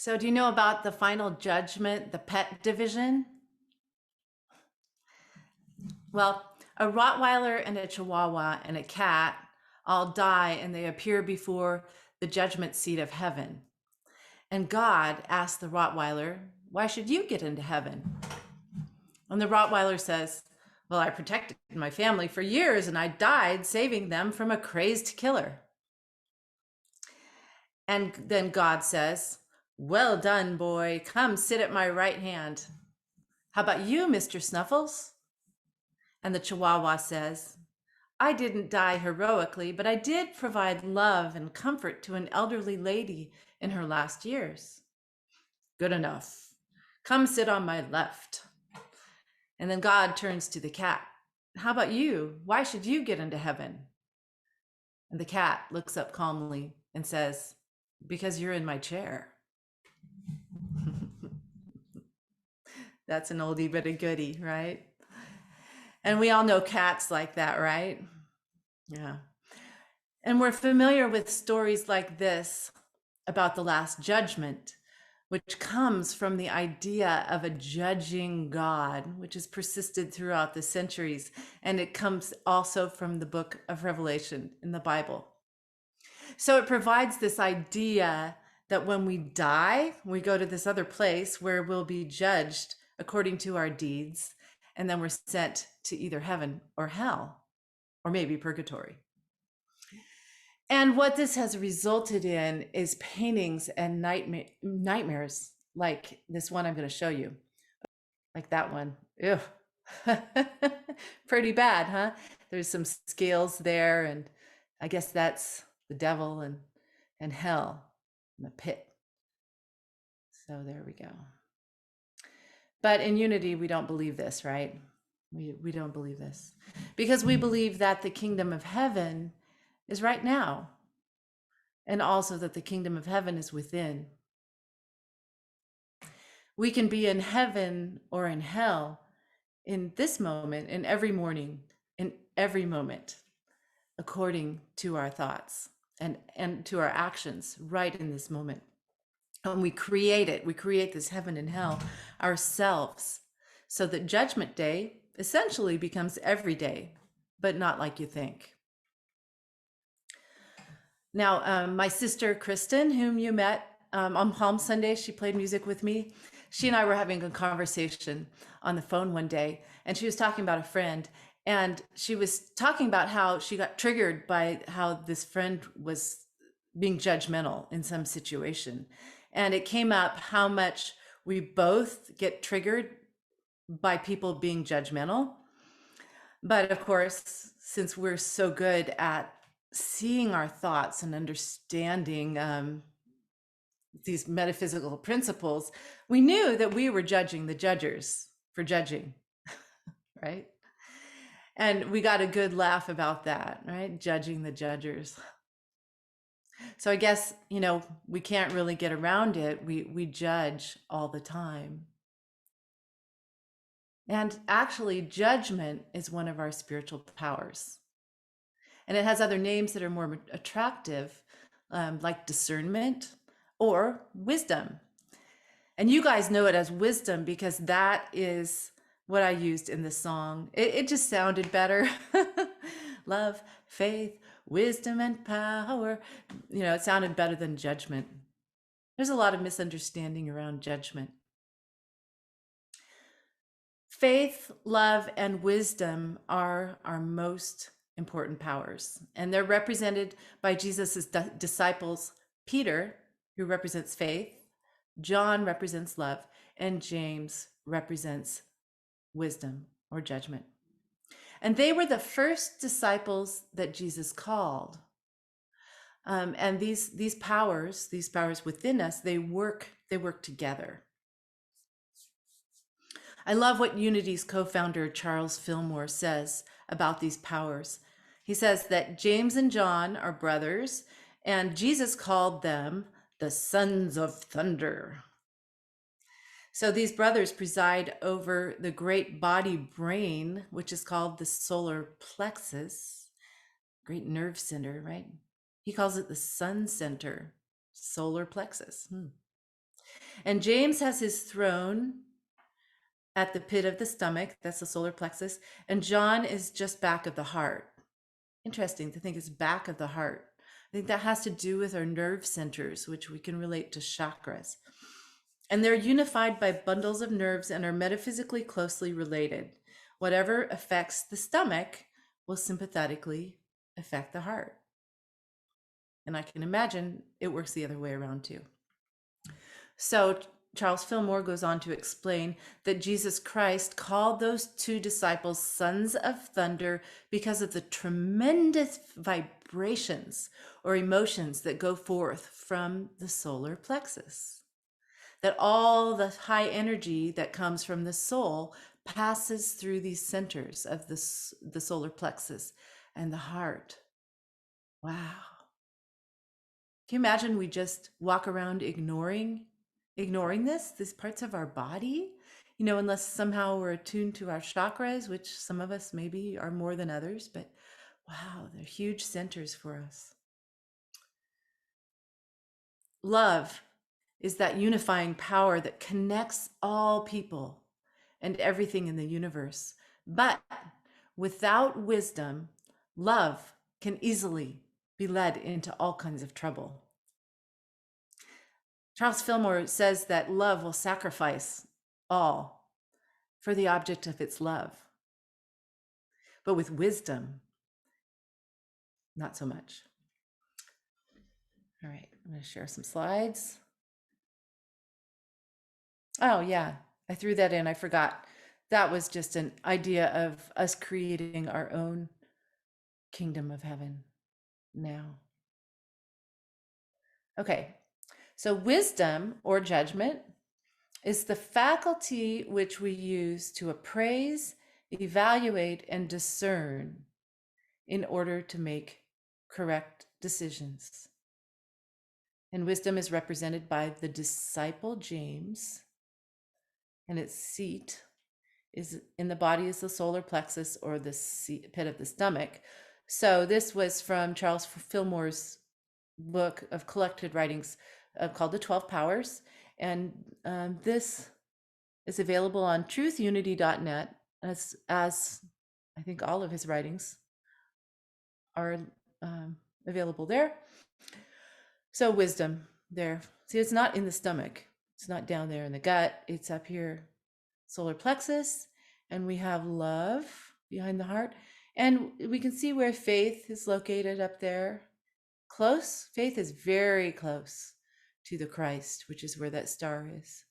So, do you know about the final judgment, the pet division? Well, a Rottweiler and a Chihuahua and a cat all die and they appear before the judgment seat of heaven. And God asked the Rottweiler, "Why should you get into heaven?" And the Rottweiler says, "Well, I protected my family for years and I died saving them from a crazed killer." And then God says, "Well done, boy. Come sit at my right hand. How about you, Mr. Snuffles?" And the Chihuahua says, "I didn't die heroically, but I did provide love and comfort to an elderly lady in her last years." "Good enough. Come sit on my left." And then God turns to the cat. "How about you? Why should you get into heaven?" And the cat looks up calmly and says, "Because you're in my chair." That's an oldie but a goodie, right? And we all know cats like that, right? Yeah. And we're familiar with stories like this about the Last Judgment, which comes from the idea of a judging God, which has persisted throughout the centuries. And it comes also from the book of Revelation in the Bible. So it provides this idea that when we die, we go to this other place where we'll be judged according to our deeds. And then we're sent to either heaven or hell, or maybe purgatory. And what this has resulted in is paintings and nightmares like this one I'm going to show you, like that one. Ew. Pretty bad, huh? There's some scales there, and I guess that's the devil and hell and the pit. So there we go. But in Unity, we don't believe this, right? We don't believe this because we believe that the kingdom of heaven is right now, and also that the kingdom of heaven is within. We can be in heaven or in hell in this moment, in every morning, in every moment, according to our thoughts and to our actions right in this moment. And we create it. We create this heaven and hell ourselves so that Judgment Day essentially becomes every day, but not like you think. Now, my sister, Kristen, whom you met on Palm Sunday, she played music with me. She and I were having a conversation on the phone one day, and she was talking about a friend. And she was talking about how she got triggered by how this friend was being judgmental in some situation. And it came up how much we both get triggered by people being judgmental. But of course, since we're so good at seeing our thoughts and understanding these metaphysical principles, we knew that we were judging the judgers for judging, right? And we got a good laugh about that, right? Judging the judgers. So I guess, we can't really get around it. We judge all the time. And actually, judgment is one of our spiritual powers. And it has other names that are more attractive, like discernment or wisdom. And you guys know it as wisdom because that is what I used in the song. It just sounded better. Love, faith, wisdom, and power. It sounded better than judgment. There's a lot of misunderstanding around judgment. Faith, love, and wisdom are our most important powers. And they're represented by Jesus's disciples, Peter, who represents faith, John represents love, and James represents wisdom or judgment. And they were the first disciples that Jesus called. And these powers within us, they work together. I love what Unity's co-founder Charles Fillmore says about these powers. He says that James and John are brothers, and Jesus called them the sons of thunder. So these brothers preside over the great body brain, which is called the solar plexus, great nerve center, right? He calls it the sun center, solar plexus. And James has his throne at the pit of the stomach, that's the solar plexus, and John is just back of the heart. Interesting to think it's back of the heart. I think that has to do with our nerve centers, which we can relate to chakras. And they're unified by bundles of nerves and are metaphysically closely related. Whatever affects the stomach will sympathetically affect the heart. And I can imagine it works the other way around too. So Charles Fillmore goes on to explain that Jesus Christ called those two disciples sons of thunder because of the tremendous vibrations or emotions that go forth from the solar plexus. That all the high energy that comes from the soul passes through these centers of the solar plexus and the heart. Wow. Can you imagine we just walk around ignoring these parts of our body? Unless somehow we're attuned to our chakras, which some of us maybe are more than others, but wow, they're huge centers for us. Love is that unifying power that connects all people and everything in the universe. But without wisdom, love can easily be led into all kinds of trouble. Charles Fillmore says that love will sacrifice all for the object of its love. But with wisdom, not so much. All right, I'm going to share some slides. Oh, yeah, I threw that in. I forgot. That was just an idea of us creating our own kingdom of heaven now. Okay, so wisdom or judgment is the faculty which we use to appraise, evaluate, and discern in order to make correct decisions. And wisdom is represented by the disciple James, and its seat is in the body is the solar plexus or the pit of the stomach. So this was from Charles Fillmore's book of collected writings called The 12 Powers. And this is available on truthunity.net as I think all of his writings are available there. So wisdom there. See, it's not in the stomach. It's not down there in the gut. It's up here, solar plexus. And we have love behind the heart. And we can see where faith is located up there. Close. Faith is very close to the Christ, which is where that star is,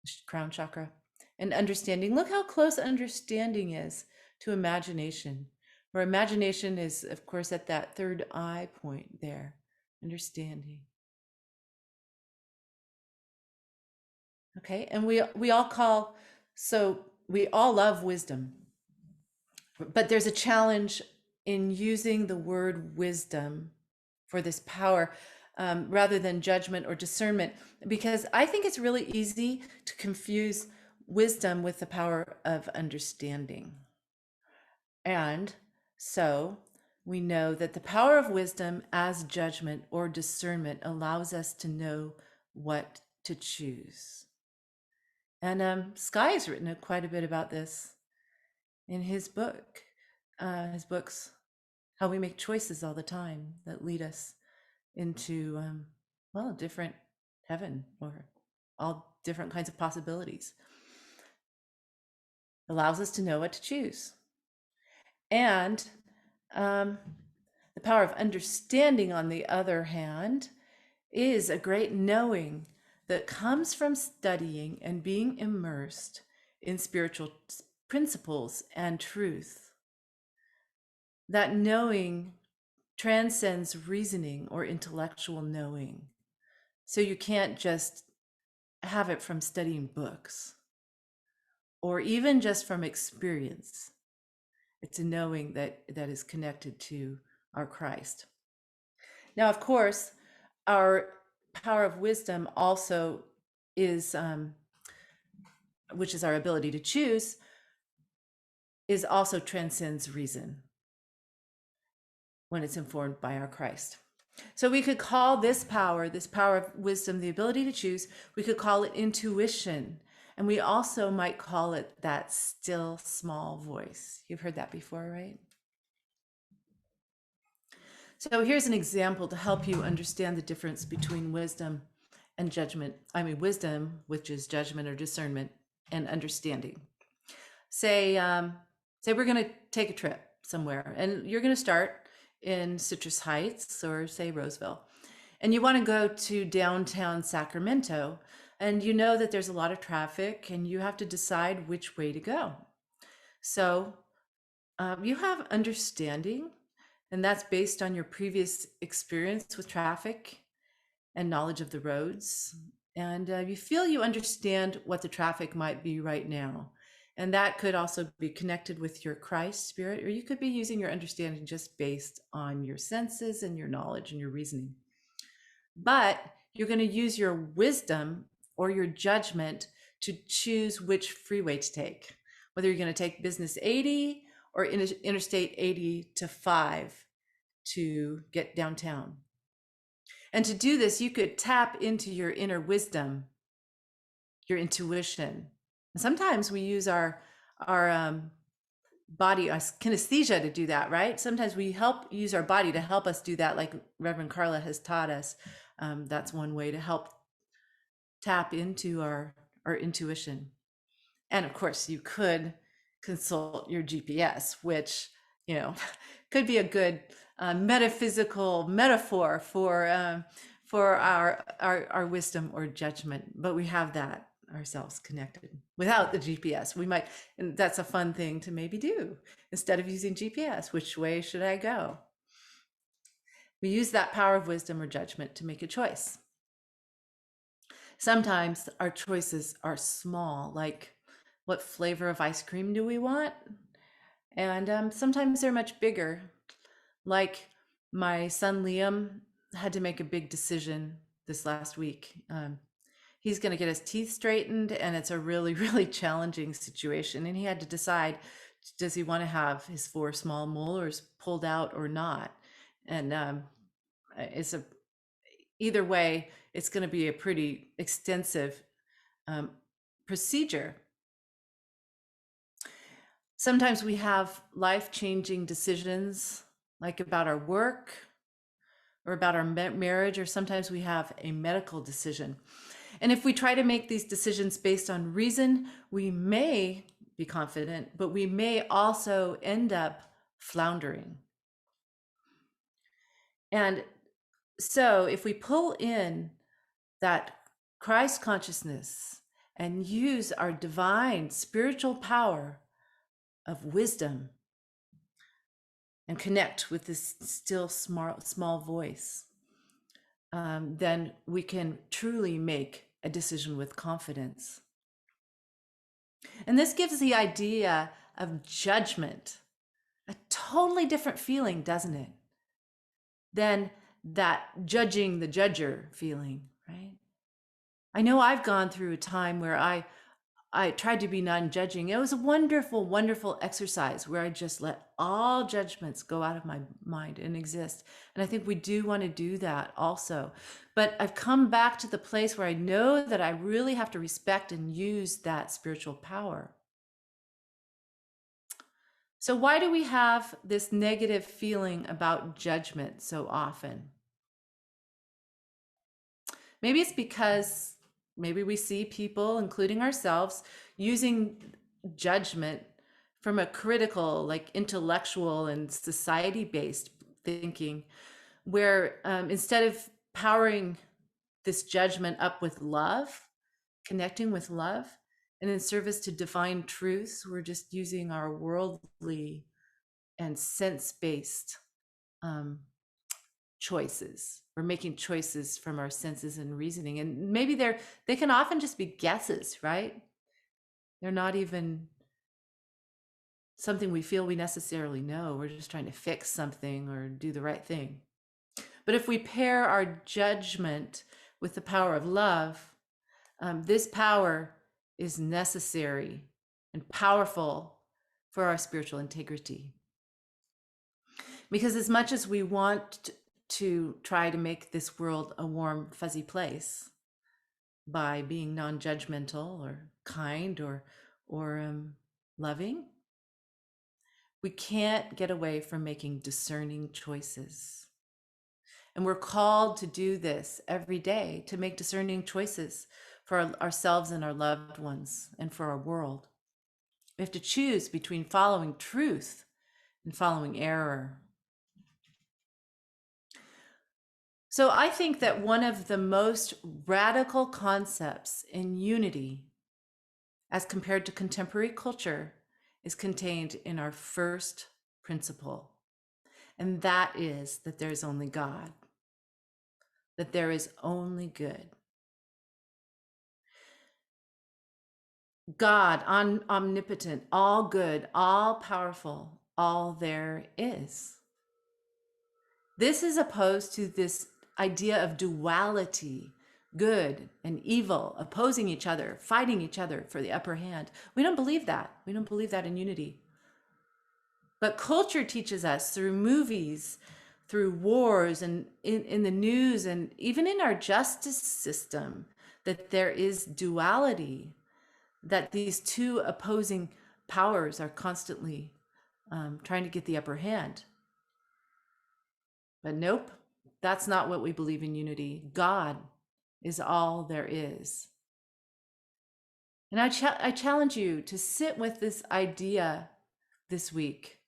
the crown chakra. And understanding, look how close understanding is to imagination, where imagination is, of course, at that third eye point there, understanding. Okay, and we all love wisdom, but there's a challenge in using the word wisdom for this power rather than judgment or discernment, because I think it's really easy to confuse wisdom with the power of understanding. And so we know that the power of wisdom as judgment or discernment allows us to know what to choose. And Sky has written quite a bit about this in his books, how we make choices all the time that lead us into, different heaven or all different kinds of possibilities. Allows us to know what to choose. And the power of understanding, on the other hand, is a great knowing that comes from studying and being immersed in spiritual principles and truth. That knowing transcends reasoning or intellectual knowing. So you can't just have it from studying books or even just from experience. It's a knowing that is connected to our Christ. Now, of course, our power of wisdom also is, which is our ability to choose, is also transcends reason when it's informed by our Christ. So we could call this power of wisdom, the ability to choose, we could call it intuition. And we also might call it that still small voice. You've heard that before, right? So here's an example to help you understand the difference between wisdom and judgment. I mean, wisdom, which is judgment or discernment, and understanding. Say we're going to take a trip somewhere, and you're going to start in Citrus Heights or say Roseville, and you want to go to downtown Sacramento, and you know that there's a lot of traffic, and you have to decide which way to go. So you have understanding, and that's based on your previous experience with traffic and knowledge of the roads. And you feel you understand what the traffic might be right now. And that could also be connected with your Christ spirit, or you could be using your understanding just based on your senses and your knowledge and your reasoning. But you're going to use your wisdom or your judgment to choose which freeway to take, whether you're going to take Business 80 or Interstate 80 to 5 to get downtown. And to do this, you could tap into your inner wisdom, your intuition. And sometimes we use our body, our kinesthesia to do that, right? Sometimes we use our body to help us do that, like Reverend Carla has taught us. That's one way to help tap into our intuition. And of course, you could consult your GPS, which, you know, could be a good metaphysical metaphor for our wisdom or judgment. But we have that ourselves connected. Without the GPS, we might, and that's a fun thing to maybe do. Instead of using GPS, which way should I go? We use that power of wisdom or judgment to make a choice. Sometimes our choices are small, like what flavor of ice cream do we want? And sometimes they're much bigger. Like my son Liam had to make a big decision this last week. He's going to get his teeth straightened, and it's a really, really challenging situation. And he had to decide, does he want to have his 4 small molars pulled out or not? And either way, it's going to be a pretty extensive procedure. Sometimes we have life-changing decisions, like about our work or about our marriage, or sometimes we have a medical decision. And if we try to make these decisions based on reason, we may be confident, but we may also end up floundering. And so if we pull in that Christ consciousness and use our divine spiritual power of wisdom and connect with this still small voice, then we can truly make a decision with confidence. And this gives the idea of judgment a totally different feeling, doesn't it? Than that judging the judger feeling, right? I know I've gone through a time where I tried to be non-judging. It was a wonderful, wonderful exercise where I just let all judgments go out of my mind and exist. And I think we do want to do that also. But I've come back to the place where I know that I really have to respect and use that spiritual power. So why do we have this negative feeling about judgment so often? Maybe it's because maybe we see people, including ourselves, using judgment from a critical, like intellectual and society-based thinking, where instead of powering this judgment up with love, connecting with love, and in service to divine truths, we're just using our worldly and sense-based choices. We're making choices from our senses and reasoning, and maybe they can often just be guesses, right? They're not even something we feel we necessarily know. We're just trying to fix something or do the right thing. But if we pair our judgment with the power of love, this power is necessary and powerful for our spiritual integrity. Because as much as we want to try to make this world a warm, fuzzy place by being non-judgmental or kind or loving. We can't get away from making discerning choices. And we're called to do this every day, to make discerning choices for ourselves and our loved ones and for our world. We have to choose between following truth and following error. So I think that one of the most radical concepts in unity as compared to contemporary culture is contained in our first principle. And that is that there's only God, that there is only good. God, omnipotent, all good, all powerful, all there is. This is opposed to this idea of duality, good and evil, opposing each other, fighting each other for the upper hand. We don't believe that. We don't believe that in unity. But culture teaches us through movies, through wars, and in the news, and even in our justice system, that there is duality, that these two opposing powers are constantly trying to get the upper hand. But nope, that's not what we believe in unity. God is all there is. And I challenge you to sit with this idea this week.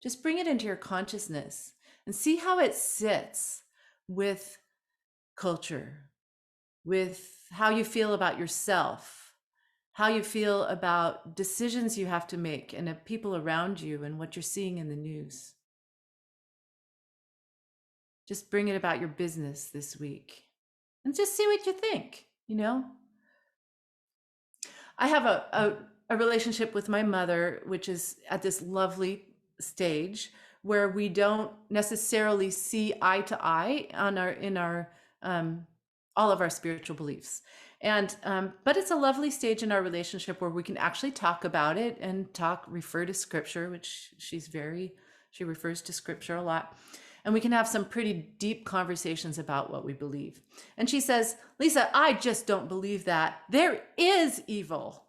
Just bring it into your consciousness and see how it sits with culture, with how you feel about yourself, how you feel about decisions you have to make and of people around you and what you're seeing in the news. Just bring it about your business this week and just see what you think, you know? I have a relationship with my mother, which is at this lovely stage where we don't necessarily see eye to eye on our all of our spiritual beliefs. And but it's a lovely stage in our relationship where we can actually talk about it and refer to scripture, which she refers to scripture a lot. And we can have some pretty deep conversations about what we believe. And she says, Lisa, I just don't believe that. There is evil.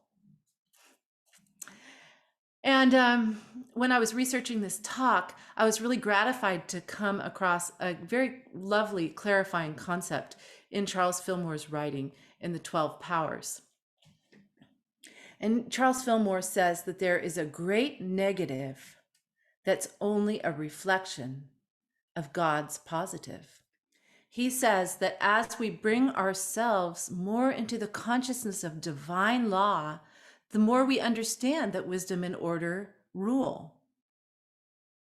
And when I was researching this talk, I was really gratified to come across a very lovely clarifying concept in Charles Fillmore's writing in the 12 Powers. And Charles Fillmore says that there is a great negative that's only a reflection of God's positive. He says that as we bring ourselves more into the consciousness of divine law, the more we understand that wisdom and order rule,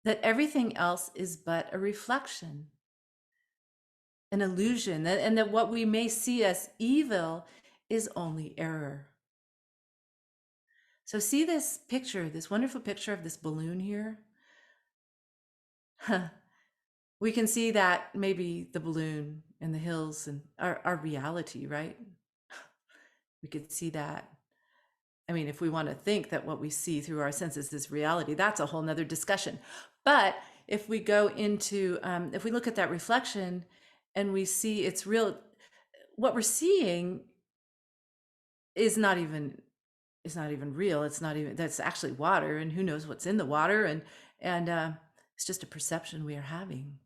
that everything else is but a reflection, an illusion, and that what we may see as evil is only error. So see this picture, this wonderful picture of this balloon here? We can see that maybe the balloon and the hills and our reality, right? We could see that. I mean, if we want to think that what we see through our senses is reality, that's a whole nother discussion. But if we go into, if we look at that reflection and we see it's real, what we're seeing is not even real. It's not even, that's actually water, and who knows what's in the water. And it's just a perception we are having.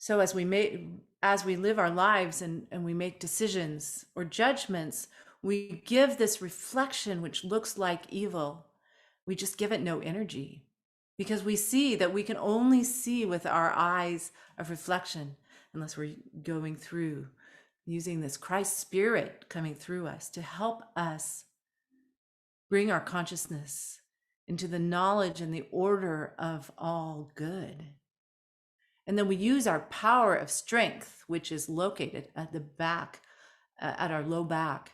So as we live our lives and we make decisions or judgments, we give this reflection which looks like evil. We just give it no energy because we see that we can only see with our eyes of reflection unless we're going through using this Christ spirit coming through us to help us bring our consciousness into the knowledge and the order of all good. And then we use our power of strength, which is located at the back, at our low back,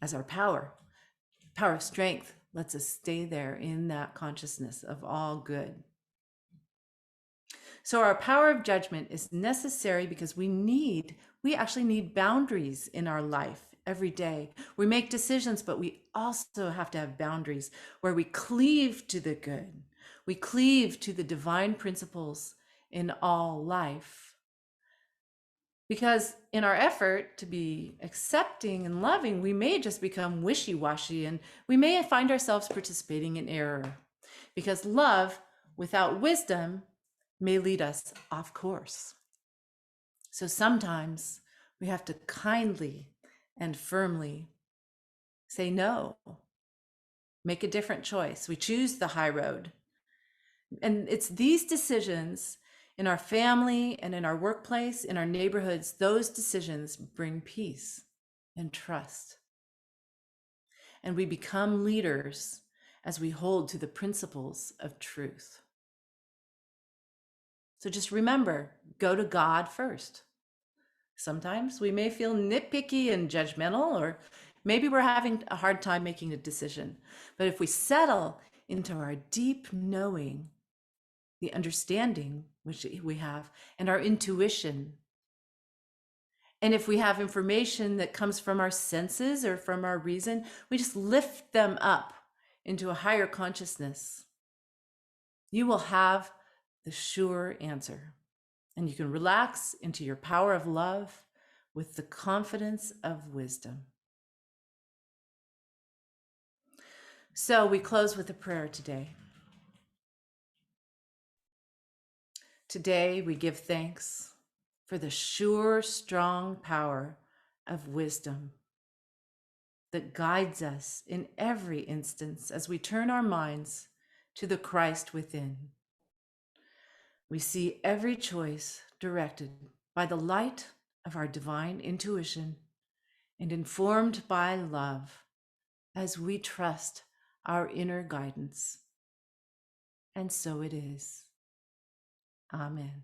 as our power. Power of strength lets us stay there in that consciousness of all good. So our power of judgment is necessary because we actually need boundaries in our life every day. We make decisions, but we also have to have boundaries where we cleave to the good. We cleave to the divine principles in all life. Because in our effort to be accepting and loving, we may just become wishy-washy and we may find ourselves participating in error. Because love without wisdom may lead us off course. So sometimes we have to kindly and firmly say no, make a different choice. We choose the high road. And it's these decisions in our family and in our workplace, in our neighborhoods, those decisions bring peace and trust. And we become leaders as we hold to the principles of truth. So just remember, go to God first. Sometimes we may feel nitpicky and judgmental, or maybe we're having a hard time making a decision. But if we settle into our deep knowing, the understanding which we have, and our intuition, and if we have information that comes from our senses or from our reason, we just lift them up into a higher consciousness. You will have the sure answer, and you can relax into your power of love with the confidence of wisdom. So we close with a prayer today. Today we give thanks for the sure, strong power of wisdom that guides us in every instance as we turn our minds to the Christ within. We see every choice directed by the light of our divine intuition and informed by love as we trust our inner guidance. And so it is. Amen.